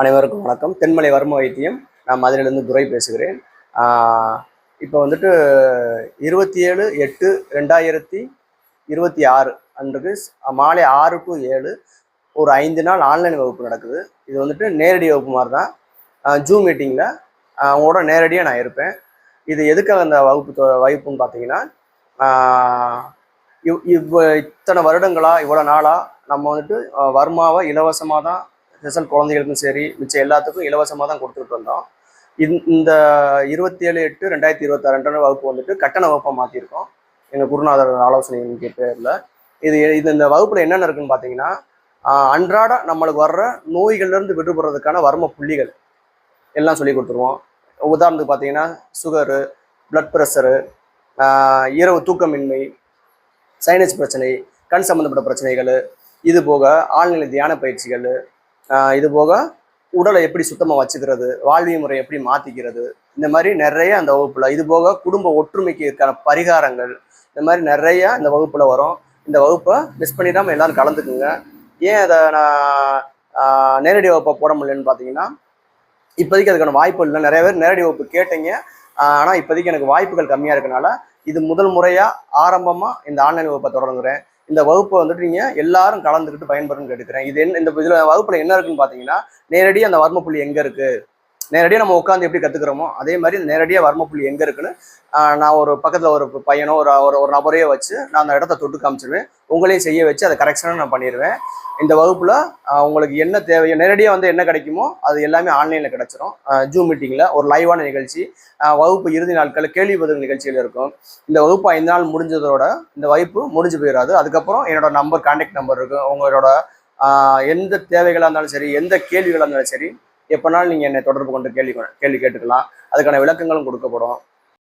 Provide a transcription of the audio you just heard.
அனைவருக்கும் வணக்கம். தென்மலை வர்ம வைத்தியம். நான் மதுரையிலேருந்து துரை பேசுகிறேன். இப்போ வந்துட்டு 27/8/2026 அன்றைக்கு மாலை 6 to 7 ஒரு 5 நாள் ஆன்லைன் வகுப்பு நடக்குது. இது வந்துட்டு நேரடி வகுப்பு மாதிரி தான். ஜூம் மீட்டிங்கில் அவங்களோட நேரடியாக நான் இருப்பேன். இது எதுக்காக அந்த வகுப்புன்னு பார்த்தீங்கன்னா, இத்தனை வருடங்களாக இவ்வளோ நாளாக நம்ம வந்துட்டு வர்மாவை இலவசமாக தான் ரிசல்ட் குழந்தைகளுக்கும் சரி மிச்சம் எல்லாத்துக்கும் இலவசமாக தான் கொடுத்துட்டு வந்தோம். இந்த 27/8/2026 வகுப்பு வந்துட்டு கட்டண வகுப்பாக மாற்றிருக்கோம் எங்கள் குருநாதர் ஆலோசனை பேரில். இந்த வகுப்பில் என்னென்ன இருக்குன்னு பார்த்தீங்கன்னா, அன்றாட நம்மளுக்கு வர்ற நோய்கள்லேருந்து விடுபடுறதுக்கான வர்ம புள்ளிகள் எல்லாம் சொல்லி கொடுத்துருவோம். உதாரணத்துக்கு பார்த்தீங்கன்னா, சுகரு, பிளட் ப்ரெஷரு, இரவு தூக்கமின்மை, சைனஸ் பிரச்சனை, கண் சம்மந்தப்பட்ட பிரச்சனைகள், இது போக ஆழ்நிலை தியான பயிற்சிகள், இது போக உடலை எப்படி சுத்தமாக வச்சுக்கிறது, வாழ்விய முறை எப்படி மாற்றிக்கிறது, இந்த மாதிரி நிறைய அந்த வகுப்பில், இது போக குடும்ப ஒற்றுமைக்கு இருக்கான பரிகாரங்கள், இந்த மாதிரி நிறைய இந்த வகுப்பில் வரும். இந்த வகுப்பை மிஸ் பண்ணிடாமல் எல்லாரும் கலந்துக்குங்க. ஏன் அதை நான் நேரடி வகுப்பை போட முடியலன்னு பார்த்தீங்கன்னா, இப்போதைக்கு அதுக்கான வாய்ப்பு இல்லை. நிறைய பேர் நேரடி வகுப்பு கேட்டீங்க, ஆனால் இப்போதைக்கு எனக்கு வாய்ப்புகள் கம்மியாக இருக்கனால இது முதல் முறையாக ஆரம்பமாக இந்த ஆன்லைன் வகுப்பை தொடங்குறேன். இந்த வகுப்பை வந்துட்டு நீங்கள் எல்லாரும் கலந்துக்கிட்டு பயன்பெறுன்னு கேட்டுக்கிறேன். இது இந்த இதில் வகுப்பில் என்ன இருக்குன்னு பார்த்தீங்கன்னா, நேரடியாக அந்த வர்மப்புள்ளி எங்கே இருக்குது, நேரடியாக நம்ம உட்காந்து எப்படி கற்றுக்குறோமோ அதே மாதிரி நேரடியாக வர்மப்புள்ளி எங்கே இருக்குன்னு நான் ஒரு பக்கத்தில் ஒரு பையனோ ஒரு நபரையோ வச்சு நான் அந்த இடத்த தொட்டு காமிச்சிடுவேன். உங்களையும் செய்ய வச்சு அதை கரெக்ஷனாக நான் பண்ணிடுவேன். இந்த வகுப்பில் உங்களுக்கு என்ன தேவையோ நேரடியாக வந்து என்ன கிடைக்குமோ அது எல்லாமே ஆன்லைனில் கிடச்சிரும். ஜூம் மீட்டிங்கில் ஒரு லைவான நிகழ்ச்சி, வகுப்பு இறுதி நாட்கள் கேள்வி பதில் நிகழ்ச்சியில் இருக்கும். இந்த வகுப்பு 5 நாள் முடிஞ்சதோட இந்த வகுப்பு முடிஞ்சு போயிடாது. அதுக்கப்புறம் என்னோட கான்டாக்ட் நம்பர் இருக்கும். உங்களோட எந்த தேவைகளாக இருந்தாலும் சரி, எந்த கேள்விகளாக இருந்தாலும் சரி, எப்போனாலும் நீங்கள் என்னை தொடர்பு கொண்டு கேள்வி கேட்டுக்கலாம். அதுக்கான விளக்கங்களும் கொடுக்கப்படும்.